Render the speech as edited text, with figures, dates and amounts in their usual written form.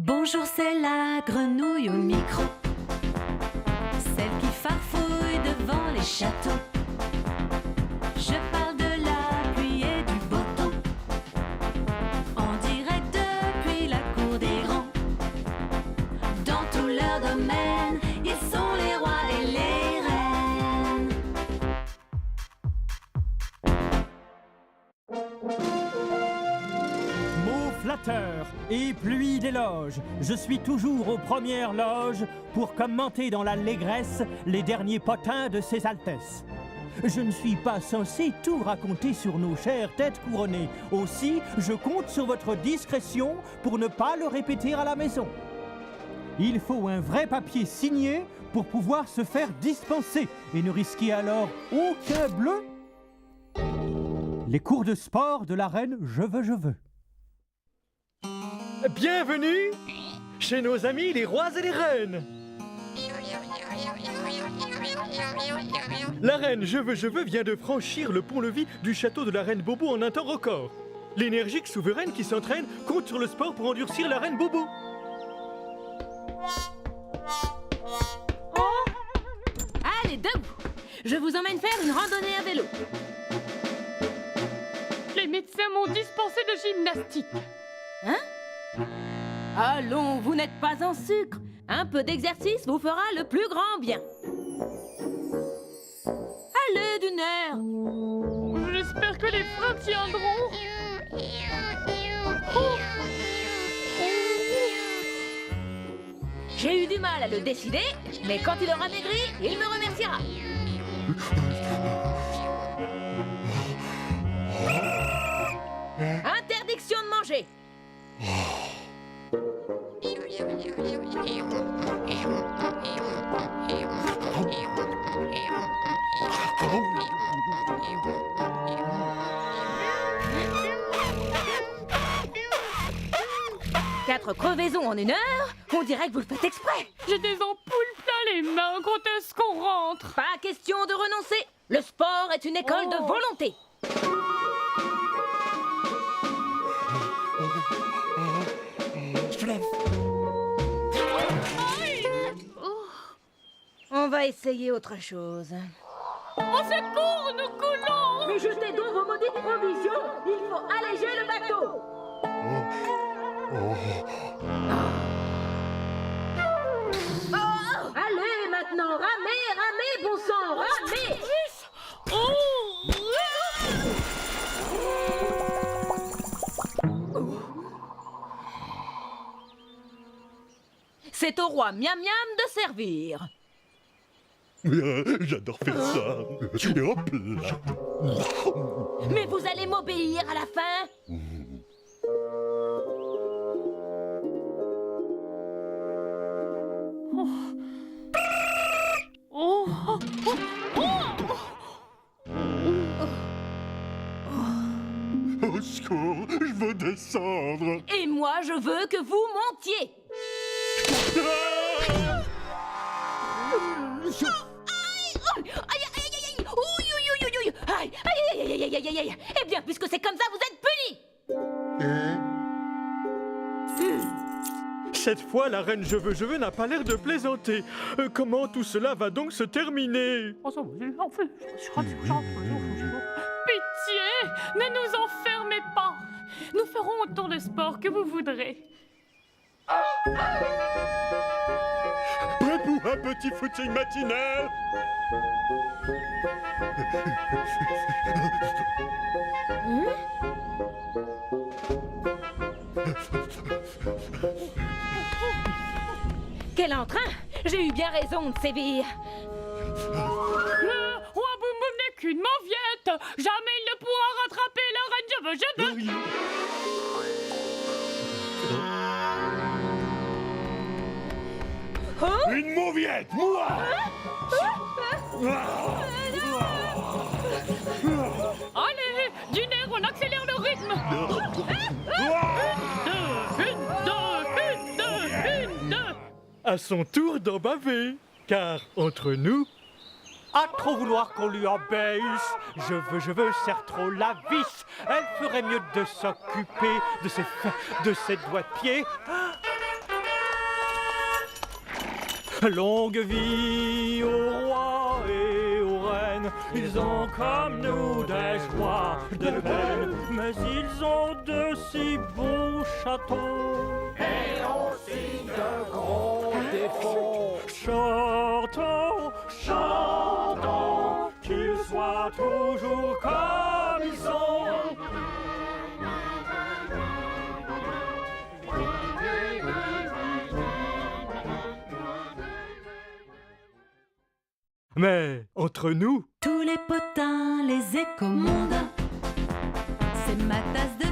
Bonjour, c'est la grenouille au micro, celle qui farfouille devant les châteaux. Je parle de la pluie et du beau temps, en direct depuis la cour des grands. Dans tout leur domaine, ils sont les rois et les reines. Mots flatteurs et pluie d'éloges, je suis toujours aux premières loges pour commenter dans l'allégresse les derniers potins de ses altesses. Je ne suis pas censé tout raconter sur nos chères têtes couronnées. Aussi, je compte sur votre discrétion pour ne pas le répéter à la maison. Il faut un vrai papier signé pour pouvoir se faire dispenser et ne risquer alors aucun bleu. Les cours de sport de la reine Je veux. Bienvenue chez nos amis les rois et les reines. La reine Je veux vient de franchir le pont-levis du château de la reine Bobo en un temps record. L'énergique souveraine qui s'entraîne compte sur le sport pour endurcir la reine Bobo. Allez, debout! Je vous emmène faire une randonnée à vélo. Les médecins m'ont dispensé de gymnastique. Hein? Allons, vous n'êtes pas en sucre. Un peu d'exercice vous fera le plus grand bien. Allez, d'une heure. J'espère que les freins tiendront. J'ai eu du mal à le décider, mais quand il aura maigri, il me remerciera. Interdiction de manger. Quatre crevaisons en une heure? On dirait que vous le faites exprès. J'ai des ampoules plein les mains quand est-ce qu'on rentre? Pas question de renoncer. Le sport est une école de volonté. On va essayer autre chose. Au secours, nous coulons! Mais jetez donc vos maudites provisions. Il faut alléger le bateau. Oh, allez maintenant, ramez, bon sang, ramez! C'est au roi Miam Miam de servir. J'adore faire ça. Et hop là. Mais vous allez m'obéir à la fin? Au secours, je veux descendre. Et moi, je veux que vous montiez. Aïe. Eh bien, puisque c'est comme ça, vous êtes punis. Cette fois, la reine Je veux n'a pas l'air de plaisanter. Comment tout cela va donc se terminer? Pitié, ne nous enfermez pas. Nous ferons autant de sport que vous voudrez. Prêt pour un petit footing matinal? Quel entrain! J'ai eu bien raison de sévir. Le roi Boum Boum n'est qu'une mauviette. Jamais il ne pourra rattraper la reine Je veux. Oh? Une mauviette, moi! Allez, d'une air, on accélère le rythme. Une, deux. À son tour d'en baver. Car entre nous, À trop vouloir qu'on lui obéisse, je veux, serre trop la vis. Elle ferait mieux de s'occuper de ses doigts de pied. Longue vie aux rois et aux reines, ils ont comme nous des joies, des peines, mais ils ont de si beaux châteaux. Et aussi de gros défauts. Chantons, chantons, qu'ils soient toujours comme ils sont. Mais entre nous, Tous les potins, les écomondes, c'est ma tasse de